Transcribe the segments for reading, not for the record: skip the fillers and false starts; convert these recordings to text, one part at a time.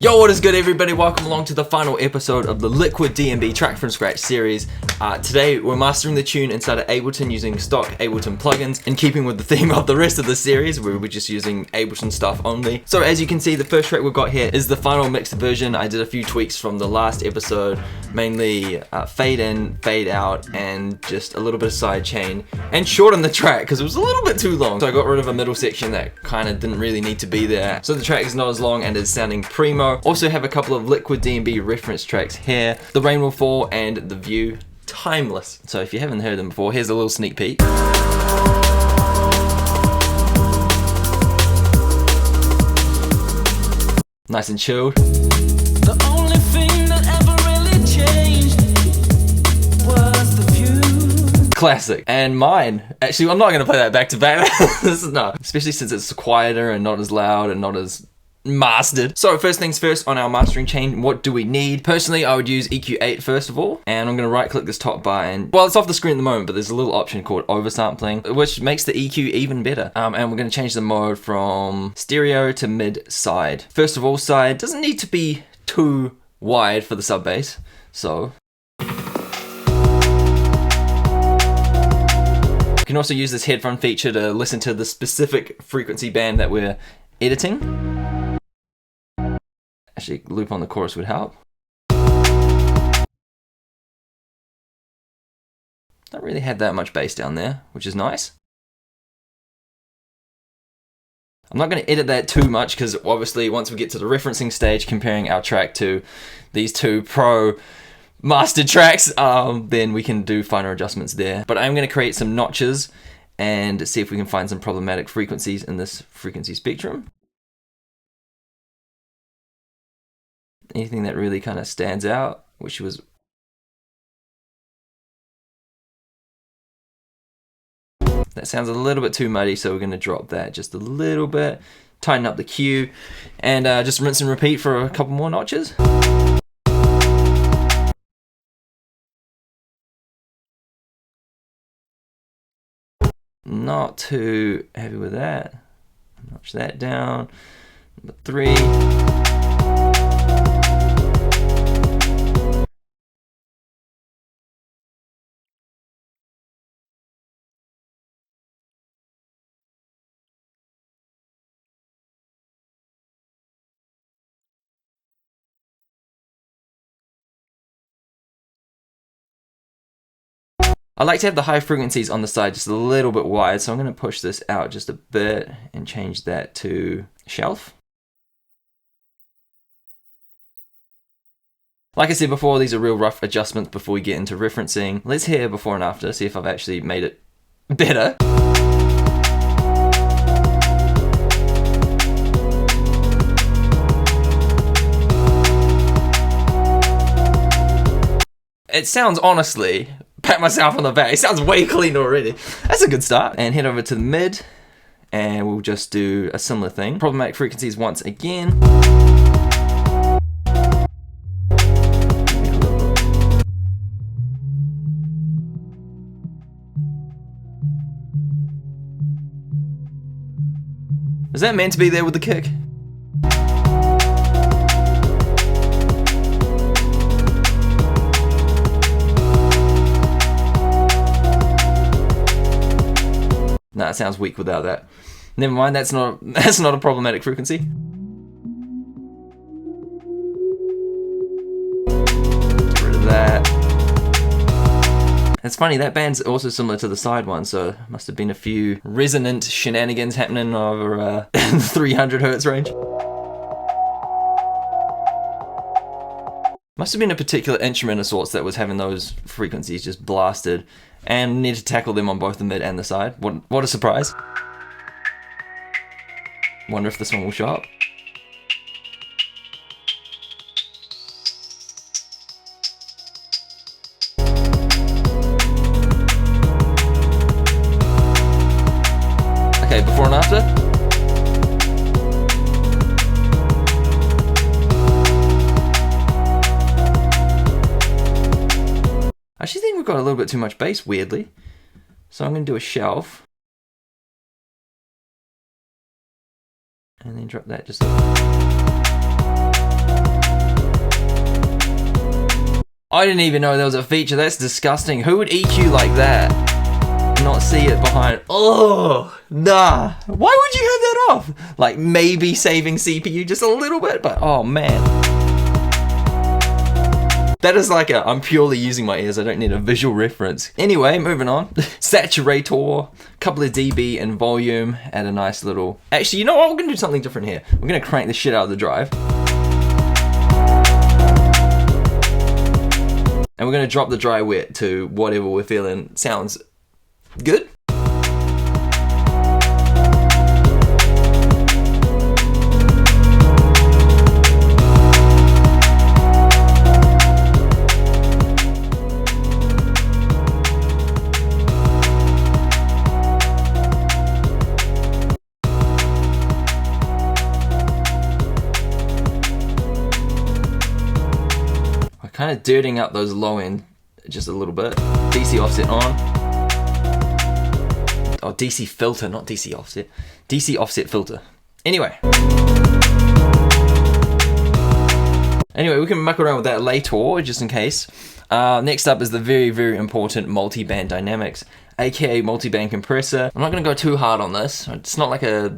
Yo, what is good everybody? Welcome along to the final episode of the Liquid D&B Track From Scratch series. Today we're mastering the tune inside of Ableton using stock Ableton plugins. In keeping with the theme of the rest of the series, where we're just using Ableton stuff only. So as you can see, the first track we've got here is the final mixed version. I did a few tweaks from the last episode, mainly fade in, fade out, and just a little bit of side chain, and shorten the track because it was a little bit too long. So I got rid of a middle section that kind of didn't really need to be there. So the track is not as long and is sounding primo. Also have a couple of Liquid D&B reference tracks here, The Rain Will Fall and The View, timeless. So if you haven't heard them before, here's a little sneak peek. Nice and chilled. The only thing that ever really changed was the view. Classic. And mine. Actually, I'm not going to play that back to back. No. Especially since it's quieter and not as loud and not as mastered. So first things first, on our mastering chain, what do we need? Personally, I would use EQ8 first of all, and I'm going to right click this top bar and, well, it's off the screen at the moment, but there's a little option called oversampling, which makes the EQ even better. And we're going to change the mode from stereo to mid side. First of all, side doesn't need to be too wide for the sub bass, so you can also use this headphone feature to listen to the specific frequency band that we're editing. Actually, loop on the chorus would help. Don't really have that much bass down there, which is nice. I'm not going to edit that too much because obviously once we get to the referencing stage, comparing our track to these two pro mastered tracks, then we can do finer adjustments there. But I'm going to create some notches and see if we can find some problematic frequencies in this frequency spectrum. Anything that really kind of stands out, which was that sounds a little bit too muddy, so we're going to drop that just a little bit, tighten up the Q, and just rinse and repeat for a couple more notches. Not too heavy with that. Notch that down. Number 3. I like to have the high frequencies on the side just a little bit wide, so I'm going to push this out just a bit and change that to shelf. Like I said before, these are real rough adjustments before we get into referencing. Let's hear before and after, see if I've actually made it better. It sounds, honestly, pat myself on the back, it sounds way cleaner already. That's a good start. And head over to the mid, and we'll just do a similar thing. Problematic frequencies once again. Is that meant to be there with the kick? Nah, it sounds weak without that. Never mind, that's not a problematic frequency. Get rid of that. It's funny, that band's also similar to the side one, so must have been a few resonant shenanigans happening over 300 hertz range. Must have been a particular instrument of sorts that was having those frequencies just blasted, and need to tackle them on both the mid and the side. What a surprise. Wonder if this one will show up. Okay, before and after. I actually think we've got a little bit too much bass, weirdly. So I'm going to do a shelf. And then drop that just a I didn't even know there was a feature. That's disgusting. Who would EQ like that? Not see it behind. Oh, nah. Why would you have that off? Like maybe saving CPU just a little bit, but oh man. That is like I'm purely using my ears. I don't need a visual reference. Anyway, moving on. Saturator, couple of dB in volume, and a nice little... Actually, you know what? We're gonna do something different here. We're gonna crank the shit out of the drive. And we're gonna drop the dry wet to whatever we're feeling sounds good. Kind of dirtying up those low end just a little bit. DC offset on. Oh, DC filter, not DC offset. DC offset filter. Anyway, we can muck around with that later, just in case. Next up is the very, very important multi-band dynamics, aka multi-band compressor. I'm not gonna go too hard on this. It's not like a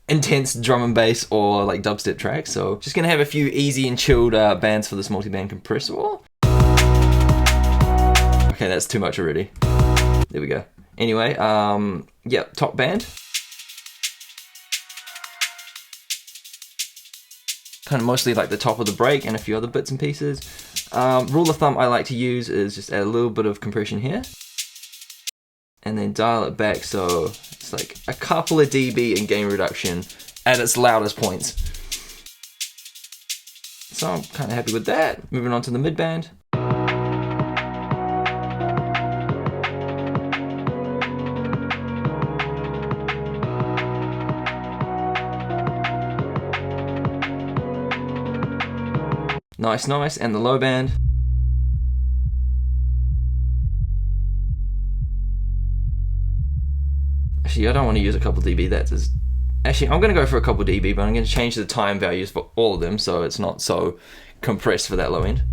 intense drum and bass or like dubstep track, so just gonna have a few easy and chilled bands for this multi-band compressor. Okay, that's too much already. There we go. Anyway, yeah, top band. Kind of mostly like the top of the break and a few other bits and pieces. Rule of thumb I like to use is just add a little bit of compression here. And then dial it back so it's like a couple of dB in gain reduction at its loudest points. So I'm kind of happy with that. Moving on to the mid band. Nice, nice, and the low band. Actually, I don't want to use a couple dB. Actually, I'm going to go for a couple dB, but I'm going to change the time values for all of them so it's not so compressed for that low end.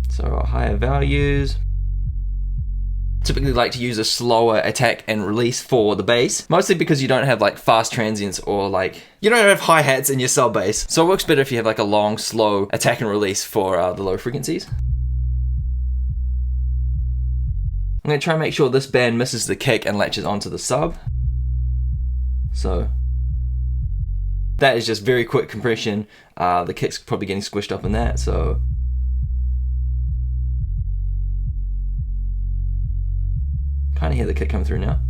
So higher values. Typically like to use a slower attack and release for the bass, mostly because you don't have like fast transients or like you don't have hi-hats in your sub bass. So it works better if you have like a long, slow attack and release for the low frequencies. I'm going to try and make sure this band misses the kick and latches onto the sub. So that is just very quick compression. The kick's probably getting squished up in that, so kind of hear the kick come through now.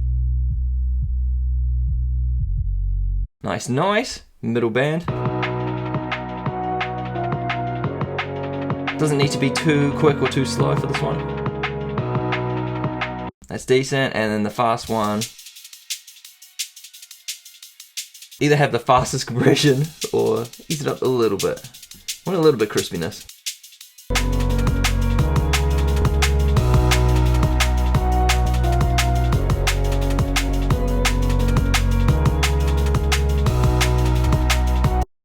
Nice, nice. Middle band. Doesn't need to be too quick or too slow for this one. That's decent, and then the fast one. Either have the fastest compression or ease it up a little bit. Want a little bit of crispiness.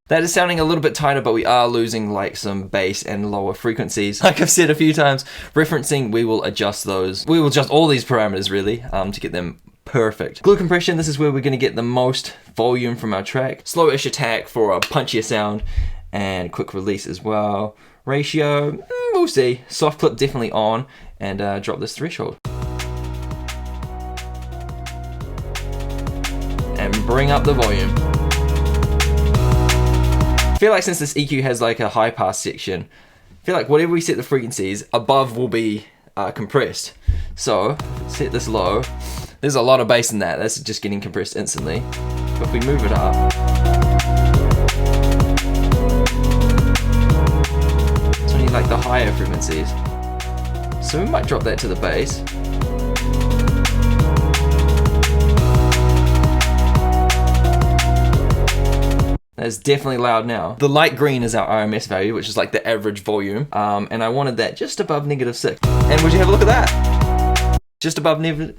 That is sounding a little bit tighter, but we are losing like some bass and lower frequencies. Like I've said a few times, referencing, we will adjust those. We will adjust all these parameters really to get them perfect. Glue compression, this is where we're going to get the most volume from our track. Slow-ish attack for a punchier sound and quick release as well. Ratio, we'll see. Soft clip definitely on, and drop this threshold. And bring up the volume. I feel like since this EQ has like a high pass section, I feel like whatever we set the frequencies, above will be compressed. So, set this low. There's a lot of bass in that. That's just getting compressed instantly. But if we move it up, it's only like the higher frequencies. So we might drop that to the bass. That's definitely loud now. The light green is our RMS value, which is like the average volume. And I wanted that just above -6. And would you have a look at that? just above never.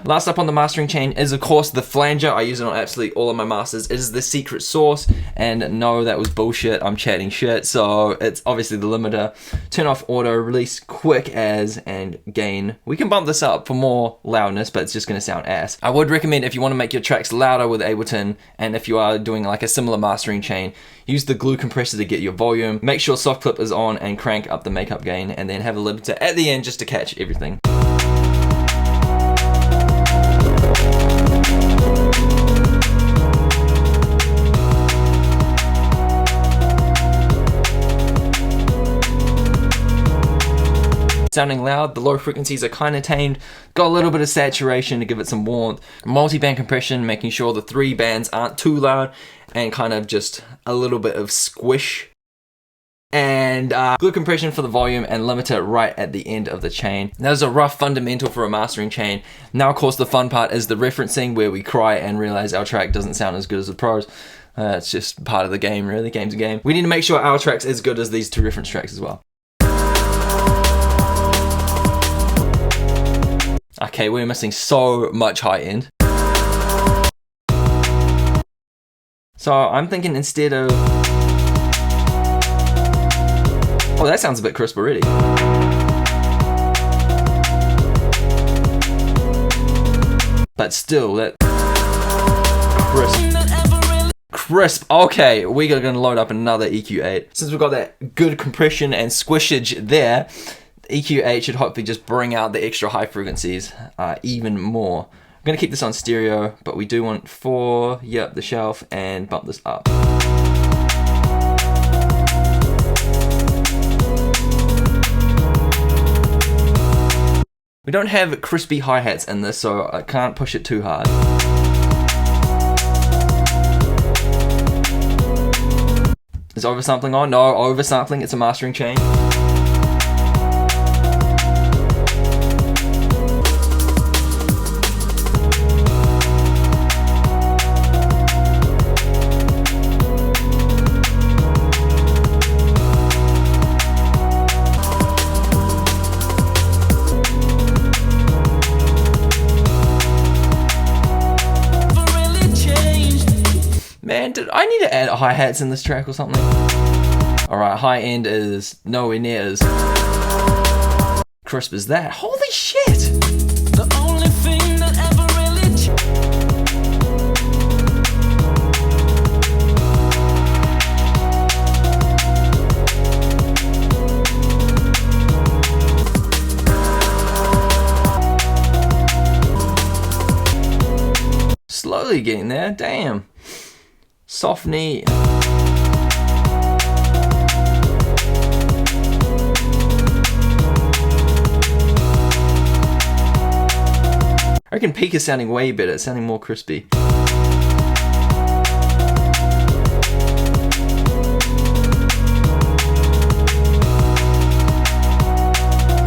Last up on the mastering chain is of course the flanger. I use it on absolutely all of my masters. It is the secret sauce, and no, that was bullshit. I'm chatting shit. So it's obviously the limiter. Turn off auto, release quick as, and gain. We can bump this up for more loudness, but it's just gonna sound ass. I would recommend if you want to make your tracks louder with Ableton, and if you are doing like a similar mastering chain, use the glue compressor to get your volume. Make sure soft clip is on and crank up the makeup gain, and then have a limiter at the end just to catch everything. Sounding loud, the low frequencies are kind of tamed, got a little bit of saturation to give it some warmth, multi-band compression, making sure the 3 bands aren't too loud, and kind of just a little bit of squish, and glue compression for the volume, and limiter right at the end of the chain. That was a rough fundamental for a mastering chain. Now of course the fun part is the referencing, where we cry and realize our track doesn't sound as good as the pros. It's just part of the game, really. Game's a game. We need to make sure our track's as good as these 2 reference tracks as well. Okay, we're missing so much high end. So I'm thinking instead of... Oh, that sounds a bit crisp already. But still, that... Crisp. Okay, we're gonna load up another EQ8. Since we've got that good compression and squishage there, EQ8 should hopefully just bring out the extra high frequencies even more. I'm going to keep this on stereo, but we do want 4, yep, the shelf, and bump this up. We don't have crispy hi-hats in this, so I can't push it too hard. Is oversampling on? No, oversampling, it's a mastering chain. Man, I need to add hi-hats in this track or something. Alright, high end is nowhere near as crisp as that. Holy shit! The only thing that ever really Slowly getting there, damn. Soft knee. I reckon peak is sounding way better, it's sounding more crispy. You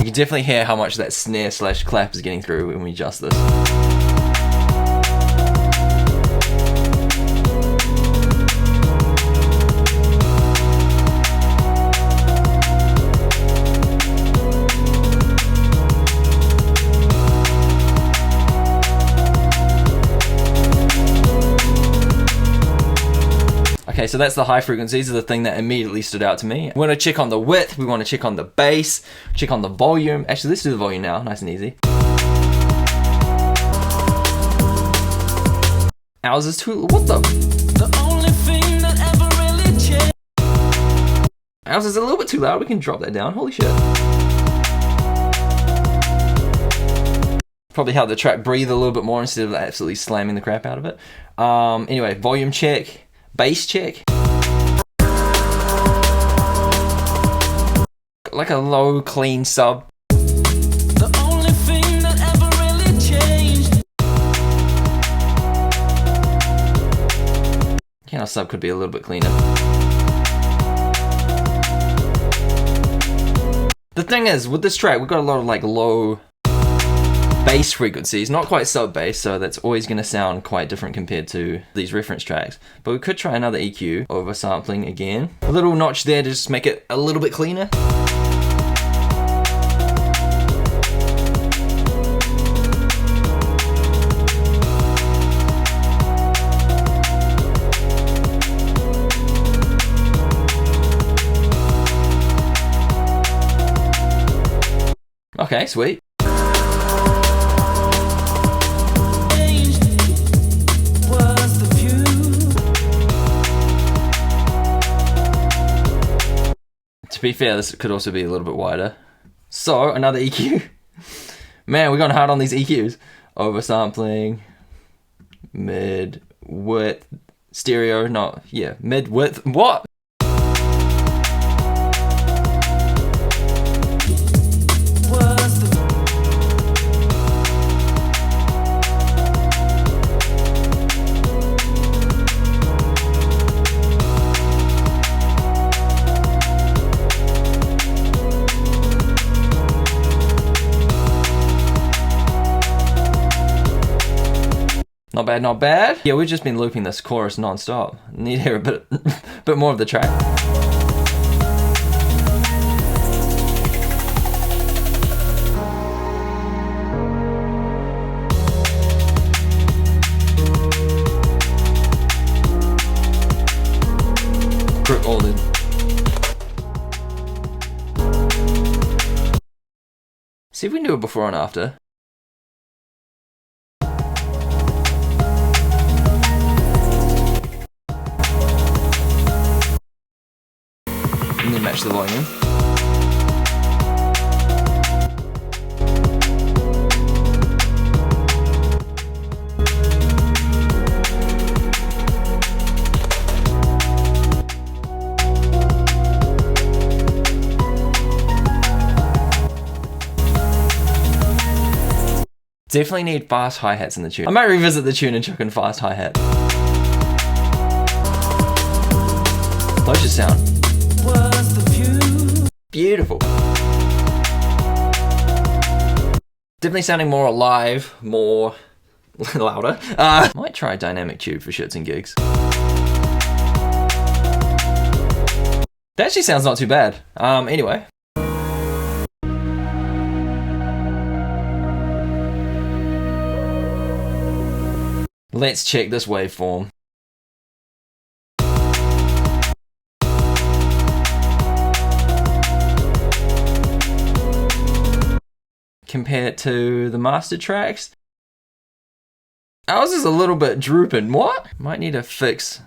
can definitely hear how much that snare / clap is getting through when we adjust this. Okay, so that's the high frequencies, are the thing that immediately stood out to me. We want to check on the width, we want to check on the bass, check on the volume. Actually, let's do the volume now, nice and easy. Ours is too, what the? the only thing that ever really changed. Ours is a little bit too loud, we can drop that down, holy shit. Probably help the track breathe a little bit more instead of absolutely slamming the crap out of it. Anyway, volume check. Bass check. Like a low, clean sub. The only thing that ever really changed. Yeah, our sub could be a little bit cleaner. The thing is, with this track, we've got a lot of like low bass frequencies, not quite sub bass, so that's always going to sound quite different compared to these reference tracks. But we could try another EQ, oversampling again. A little notch there to just make it a little bit cleaner. Okay, sweet. Was the view. To be fair, this could also be a little bit wider. So, another EQ. Man, we're going hard on these EQs. Oversampling, mid, width, stereo, mid, width, what? Was the Not bad, not bad. Yeah, we've just been looping this chorus non-stop. Need to hear a bit more of the track. Grip all in. See if we can do it before and after. And then match the volume. Definitely need fast hi-hats in the tune. I might revisit the tune and chuck in fast hi-hat. Close your sound. was the view. Beautiful. Definitely sounding more alive, more louder. Might try dynamic tube for shits and gigs. That actually sounds not too bad. Anyway. Let's check this waveform. Compare it to the master tracks. Ours is a little bit drooping. What? Might need to fix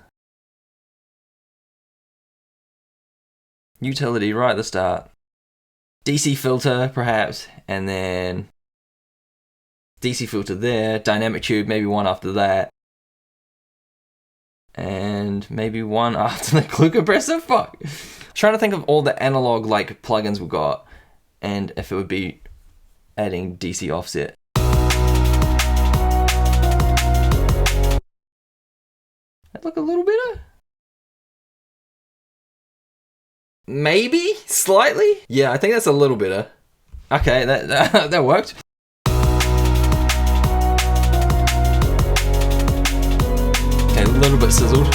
utility right at the start. DC filter perhaps, and then DC filter there, dynamic tube, maybe one after that. And maybe one after the glue compressor. Fuck. Trying to think of all the analog like plugins we got and if it would be adding DC offset. That look a little better? Maybe? Slightly? Yeah, I think that's a little better. Okay, that worked. Okay, a little bit sizzled.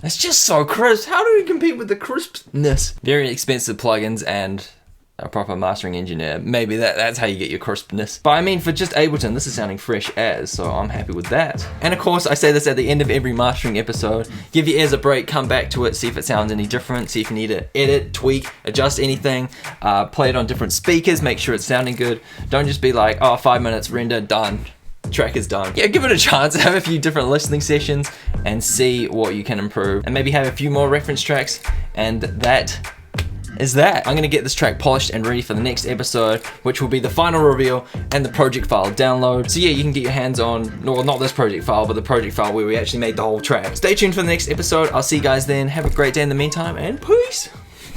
It's just so crisp. How do we compete with the crispness? Very expensive plugins and a proper mastering engineer. Maybe that's how you get your crispness. But I mean, for just Ableton, this is sounding fresh as, so I'm happy with that. And of course, I say this at the end of every mastering episode. Give your ears a break, come back to it, see if it sounds any different, see if you need to edit, tweak, adjust anything, play it on different speakers, make sure it's sounding good. Don't just be like, oh, 5 minutes, render, done. Track is done. Yeah, give it a chance, have a few different listening sessions and see what you can improve, and maybe have a few more reference tracks, and that is that. I'm gonna get this track polished and ready for the next episode, which will be the final reveal and the project file download. So yeah, you can get your hands on, well, not this project file, but the project file where we actually made the whole track. Stay tuned for the next episode. I'll see you guys then. Have a great day in the meantime, and peace.